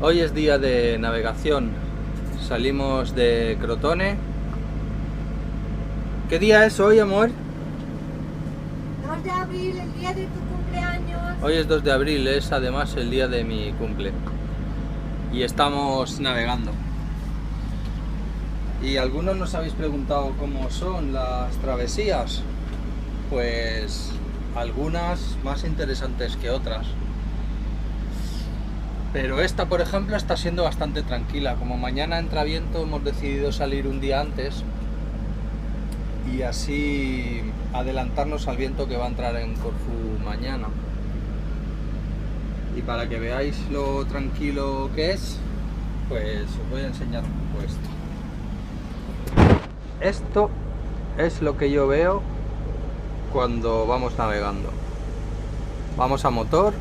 Hoy es día de navegación, salimos de Crotone. ¿Qué día es hoy, amor? 2 de abril, el día de tu cumpleaños. Hoy es 2 de abril, es además el día de mi cumple. Y estamos navegando. Y algunos nos habéis preguntado cómo son las travesías. Pues algunas más interesantes que otras. Pero esta, por ejemplo, está siendo bastante tranquila. Como mañana entra viento, hemos decidido salir un día antes y así adelantarnos al viento que va a entrar en Corfú mañana. Y para que veáis lo tranquilo que es, pues os voy a enseñar un poco esto. Esto es lo que yo veo cuando vamos navegando. Vamos a motor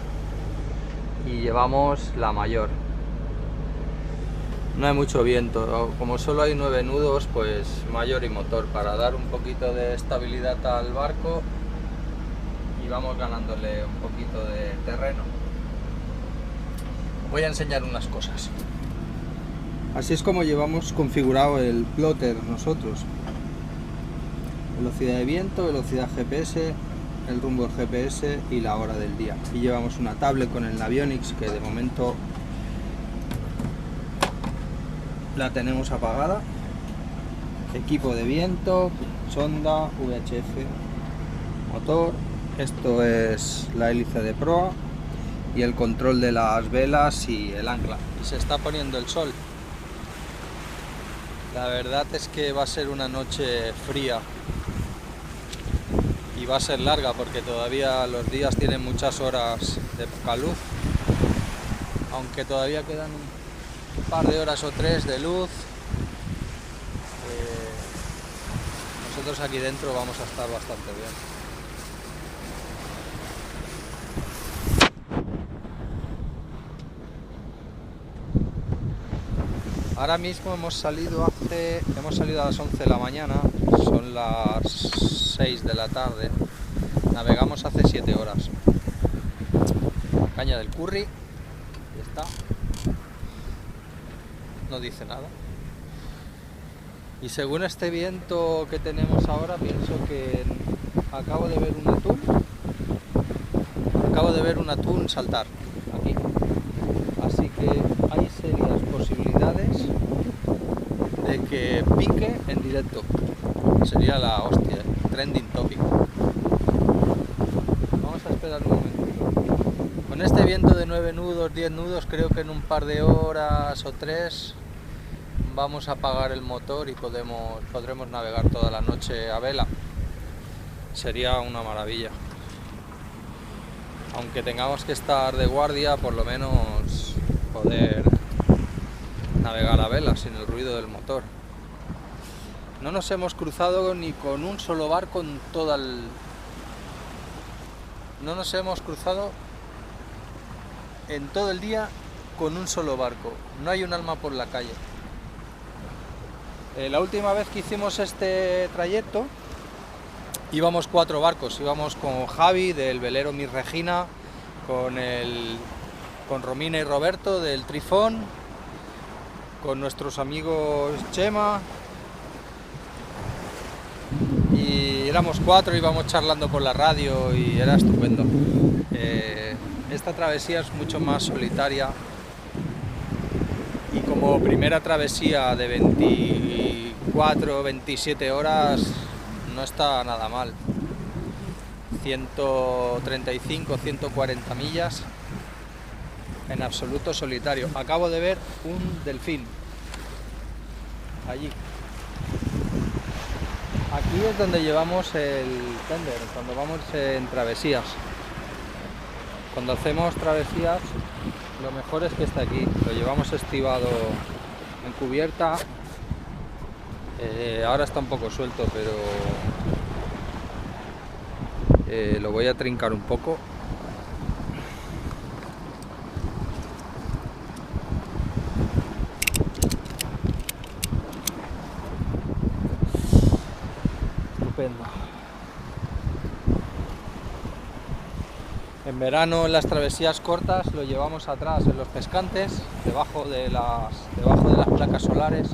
y llevamos la mayor. No hay mucho viento, como solo hay 9 nudos, pues mayor y motor para dar un poquito de estabilidad al barco y vamos ganándole un poquito de terreno. Voy a enseñar unas cosas. Así es como llevamos configurado el plotter nosotros. Velocidad de viento, velocidad GPS, el rumbo GPS y la hora del día. Y llevamos una tablet con el Navionics que de momento la tenemos apagada. Equipo de viento, sonda, VHF, motor. Esto es la hélice de proa y el control de las velas y el ancla. Y se está poniendo el sol. La verdad es que va a ser una noche fría. Y va a ser larga porque todavía los días tienen muchas horas de poca luz, aunque todavía quedan un par de horas o 3 de luz. Nosotros aquí dentro vamos a estar bastante bien. Ahora mismo hemos salido a las 11 de la mañana, son las 6 de la tarde, navegamos hace 7 horas. Caña del curry, ahí está, no dice nada. Y según este viento que tenemos ahora, pienso que acabo de ver un atún saltar aquí. Así que hay serias posibilidades de que pique en directo. Sería la hostia, trending topic. Vamos a esperar un momento. Con este viento de 9 nudos, 10 nudos, creo que en un par de horas o 3 vamos a apagar el motor y podremos navegar toda la noche a vela. Sería una maravilla. Aunque tengamos que estar de guardia, por lo menos poder navegar a vela sin el ruido del motor. No nos hemos cruzado ni con un solo barco en No nos hemos cruzado en todo el día con un solo barco. No hay un alma por la calle. La última vez que hicimos este trayecto íbamos 4 barcos. Íbamos con Javi del velero Miss Regina, con Romina y Roberto del Trifón, con nuestros amigos Chema, y éramos 4, íbamos charlando por la radio y era estupendo. Esta travesía es mucho más solitaria y como primera travesía de 24 o 27 horas no está nada mal. 135, 140 millas en absoluto solitario. Acabo de ver un delfín allí. Aquí es donde llevamos el tender, cuando vamos en travesías. Cuando hacemos travesías, lo mejor es que está aquí. Lo llevamos estibado en cubierta. Ahora está un poco suelto, pero lo voy a trincar un poco. Estupendo. En verano en las travesías cortas lo llevamos atrás en los pescantes, debajo de las placas solares,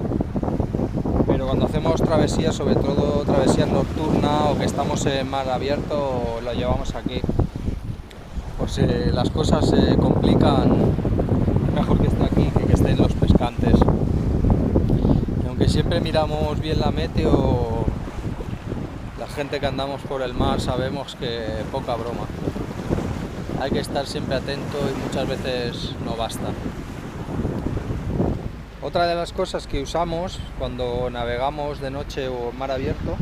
pero cuando hacemos travesías, sobre todo travesías nocturnas o que estamos en mar abierto, lo llevamos aquí. Por si las cosas se complican, mejor que esté aquí que esté en los pescantes. Y aunque siempre miramos bien la meteo, la gente que andamos por el mar sabemos que poca broma. Hay que estar siempre atento y muchas veces no basta. Otra de las cosas que usamos cuando navegamos de noche o en mar abierto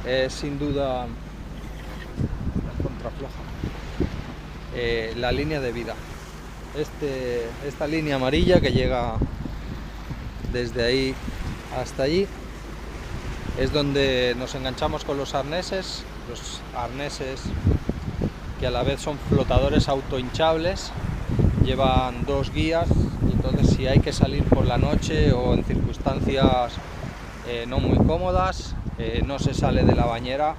es sin duda la línea de vida. Esta línea amarilla que llega desde ahí hasta allí es donde nos enganchamos con los arneses que a la vez son flotadores autohinchables, llevan dos guías, y entonces si hay que salir por la noche o en circunstancias no muy cómodas, no se sale de la bañera.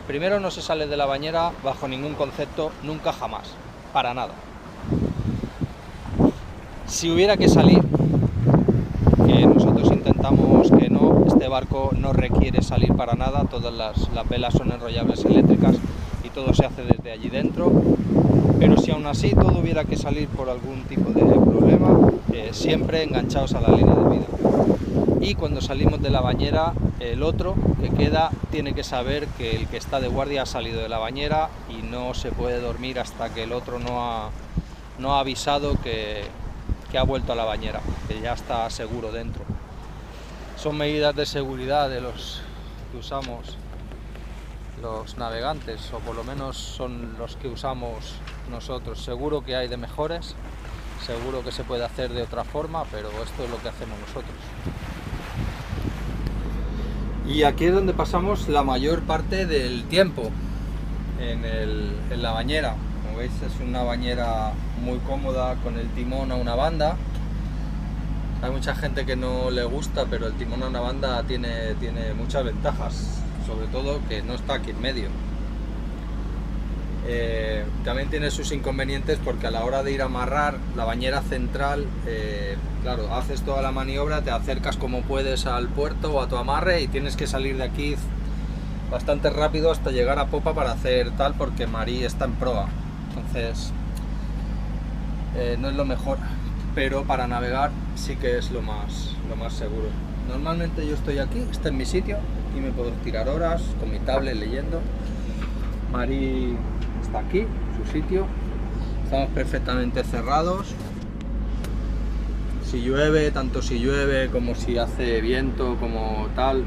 Primero, no se sale de la bañera bajo ningún concepto, nunca jamás, para nada. Si hubiera que salir, que nosotros intentamos que no, este barco no requiere salir para nada, todas las velas son enrollables eléctricas y todo se hace desde allí dentro, pero si aún así todo hubiera que salir por algún tipo de problema, siempre enganchados a la línea de vida. Y cuando salimos de la bañera, el otro que queda tiene que saber que el que está de guardia ha salido de la bañera y no se puede dormir hasta que el otro no ha avisado que ha vuelto a la bañera, que ya está seguro dentro. Son medidas de seguridad de los que usamos los navegantes, o por lo menos son los que usamos nosotros. Seguro que hay de mejores, seguro que se puede hacer de otra forma, pero esto es lo que hacemos nosotros. Y aquí es donde pasamos la mayor parte del tiempo, en la bañera. Como veis, es una bañera muy cómoda con el timón a una banda. Hay mucha gente que no le gusta, pero el timón a una banda tiene muchas ventajas, sobre todo que no está aquí en medio. También tiene sus inconvenientes porque a la hora de ir a amarrar la bañera central, claro, haces toda la maniobra, te acercas como puedes al puerto o a tu amarre y tienes que salir de aquí bastante rápido hasta llegar a popa para hacer tal, porque Marí está en proa. Entonces no es lo mejor, pero para navegar sí que es lo más seguro. Normalmente yo estoy aquí, este es mi sitio, aquí me puedo tirar horas con mi tablet leyendo. Marí está aquí, su sitio, estamos perfectamente cerrados. Si llueve, tanto si llueve como si hace viento como tal,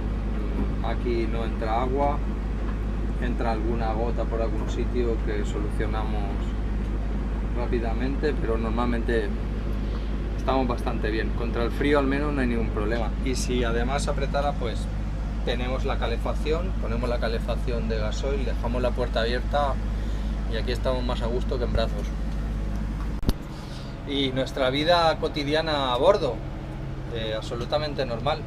aquí no entra agua, entra alguna gota por algún sitio que solucionamos rápidamente, pero normalmente estamos bastante bien. Contra el frío al menos no hay ningún problema. Y si además apretara, pues tenemos la calefacción, ponemos la calefacción de gasoil, dejamos la puerta abierta y aquí estamos más a gusto que en brazos. Y nuestra vida cotidiana a bordo, absolutamente normal.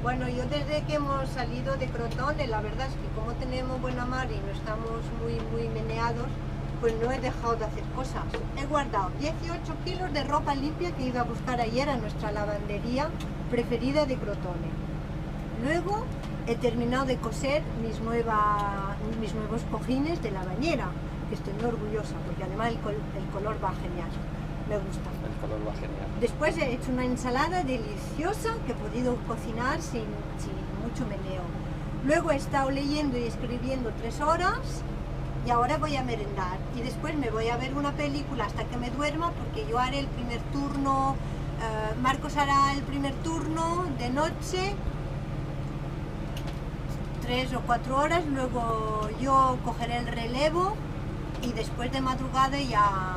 Bueno, yo desde que hemos salido de Crotone, la verdad es que como tenemos buena mar y no estamos muy meneados, pues no he dejado de hacer cosas. He guardado 18 kilos de ropa limpia que iba a buscar ayer a nuestra lavandería preferida de Crotone. Luego he terminado de coser mis nuevos cojines de la bañera, que estoy muy orgullosa porque además el color va genial, me gusta. El color va genial. Después he hecho una ensalada deliciosa que he podido cocinar sin mucho meneo. Luego he estado leyendo y escribiendo 3 horas y ahora voy a merendar. Y después me voy a ver una película hasta que me duerma, porque yo haré el primer turno, Marcos hará el primer turno de noche, 3 o 4 horas, luego yo cogeré el relevo y después de madrugada ya,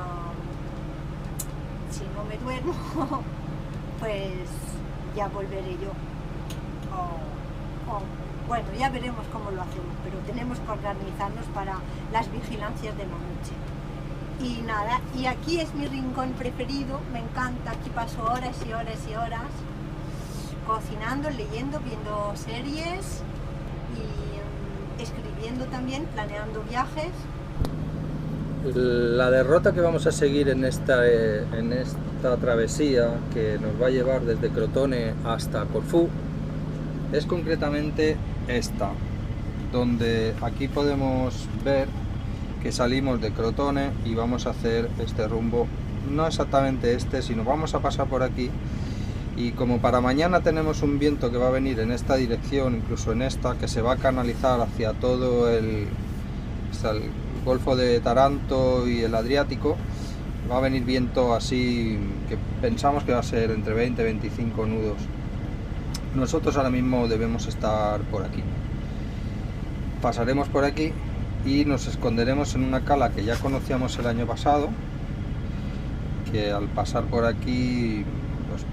si no me duermo, pues ya volveré yo. Bueno, ya veremos cómo lo hacemos, pero tenemos que organizarnos para las vigilancias de la noche. Y nada, y aquí es mi rincón preferido, me encanta, aquí paso horas y horas y horas cocinando, leyendo, viendo series y escribiendo. aprendiendo también, planeando viajes. La derrota que vamos a seguir en esta travesía, que nos va a llevar desde Crotone hasta Corfú, es concretamente esta, donde aquí podemos ver que salimos de Crotone y vamos a hacer este rumbo, no exactamente este, sino vamos a pasar por aquí. Y como para mañana tenemos un viento que va a venir en esta dirección, incluso en esta, que se va a canalizar hacia todo hasta el Golfo de Taranto y el Adriático, va a venir viento así que pensamos que va a ser entre 20 y 25 nudos. Nosotros ahora mismo debemos estar por aquí. Pasaremos por aquí y nos esconderemos en una cala que ya conocíamos el año pasado, que al pasar por aquí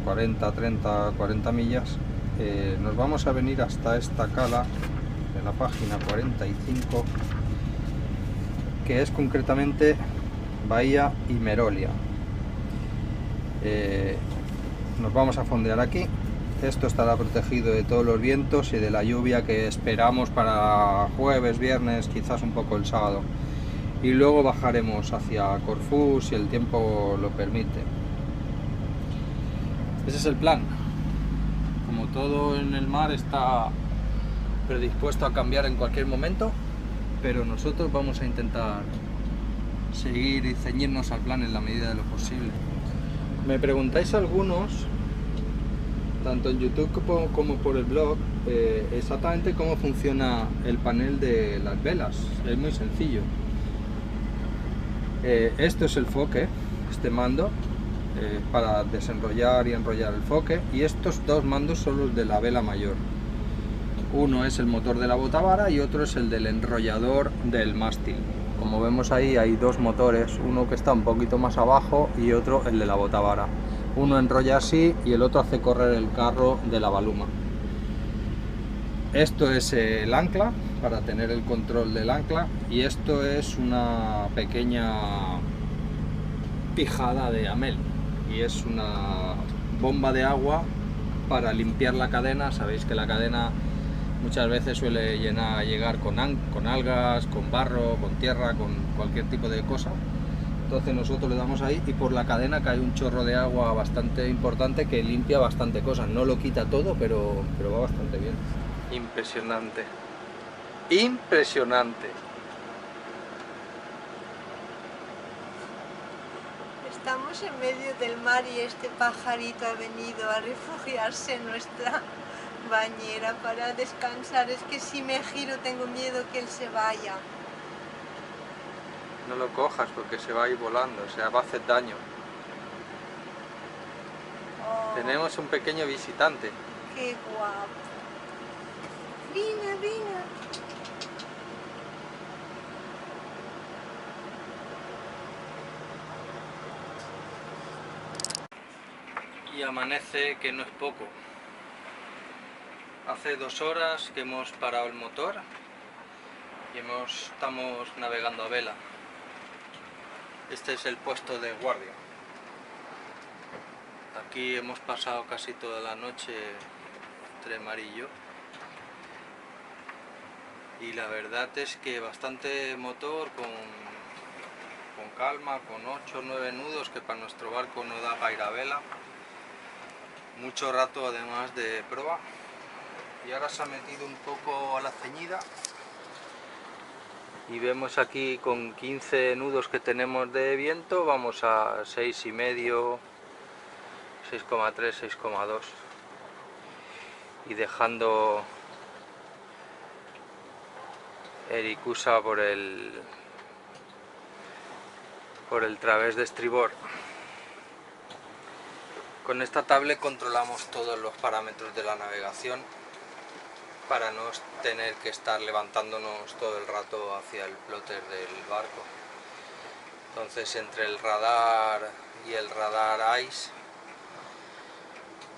40 millas, nos vamos a venir hasta esta cala de la página 45, que es concretamente Bahía Imerolia. Nos vamos a fondear aquí. Esto estará protegido de todos los vientos y de la lluvia que esperamos para jueves, viernes, quizás un poco el sábado, y luego bajaremos hacia Corfú si el tiempo lo permite. Ese es el plan. Como todo en el mar está predispuesto a cambiar en cualquier momento, pero nosotros vamos a intentar seguir y ceñirnos al plan en la medida de lo posible. Me preguntáis algunos, tanto en YouTube como por el blog, exactamente cómo funciona el panel de las velas. Es muy sencillo. Esto es el foque, este mando, para desenrollar y enrollar el foque, y estos dos mandos son los de la vela mayor. Uno es el motor de la botavara y otro es el del enrollador del mástil. Como vemos ahí hay dos motores, uno que está un poquito más abajo y otro el de la botavara. Uno enrolla así y el otro hace correr el carro de la baluma. Esto es el ancla, para tener el control del ancla, y esto es una pequeña pijada de Amel, y es una bomba de agua para limpiar la cadena. Sabéis que la cadena muchas veces suele llegar con algas, con barro, con tierra, con cualquier tipo de cosa. Entonces nosotros le damos ahí y por la cadena cae un chorro de agua bastante importante que limpia bastante cosas. No lo quita todo, pero va bastante bien. Impresionante. Impresionante. Estamos en medio del mar y este pajarito ha venido a refugiarse en nuestra bañera para descansar. Es que si me giro tengo miedo que él se vaya. No lo cojas porque se va a ir volando, o sea, va a hacer daño. Oh, Tenemos un pequeño visitante. qué guapo. Vina, vina. Y amanece, que no es poco. Hace 2 horas que hemos parado el motor y estamos navegando a vela. Este es el puesto de guardia. Aquí hemos pasado casi toda la noche entre mar y yo. Y la verdad es que bastante motor, con calma, con 8 o 9 nudos, que para nuestro barco no da para ir a vela. Mucho rato además de proa. Y ahora se ha metido un poco a la ceñida. Y vemos aquí con 15 nudos que tenemos de viento, vamos a 6,5, 6,3, 6,2. Y dejando Ericusa por el través de estribor. Con esta tablet controlamos todos los parámetros de la navegación para no tener que estar levantándonos todo el rato hacia el plotter del barco. Entonces, entre el radar y el radar ICE,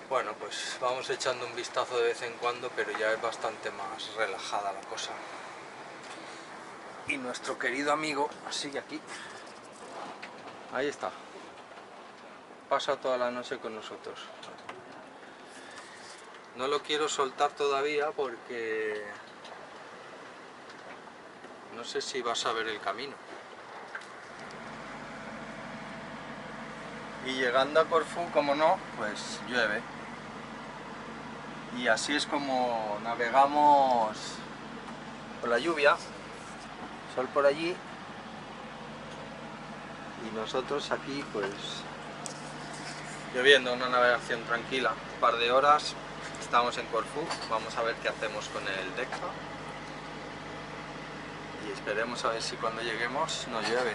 bueno, pues vamos echando un vistazo de vez en cuando, pero ya es bastante más relajada la cosa. Y nuestro querido amigo sigue aquí. Ahí está. Pasa toda la noche con nosotros. No lo quiero soltar todavía porque no sé si vas a ver el camino. Y llegando a Corfú, como no, pues llueve. Y así es como navegamos por la lluvia, sol por allí, y nosotros aquí pues lloviendo, una navegación tranquila, un par de horas, estamos en Corfú, vamos a ver qué hacemos con el Decca y esperemos a ver si cuando lleguemos no llueve.